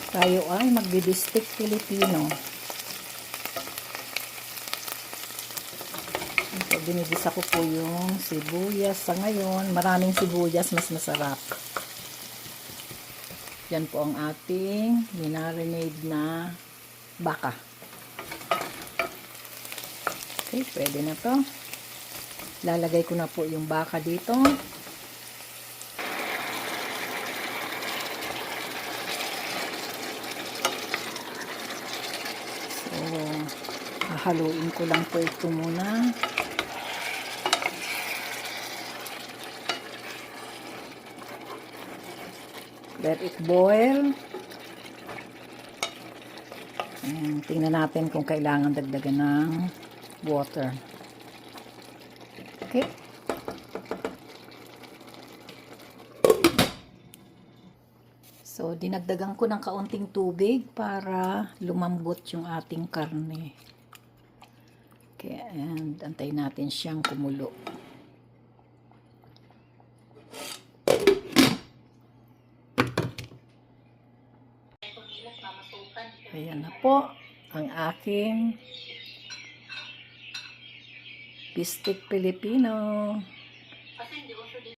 Tayo ay magbe-bistek Filipino. So, binigisa ko po yung sibuyas. Sa ngayon, maraming sibuyas, mas masarap. Yan po ang ating minarinade na baka. Okay, pwede na to. Lalagay ko na po yung baka dito. So, hahaluin ko lang po ito muna. Let it boil. And tingnan natin kung kailangan dagdagan ng water. Okay. So, dinagdagan ko ng kaunting tubig para lumambot yung ating karne. Okay, and antayin natin siyang kumulo. Ayan na po ang aking bistek Filipino.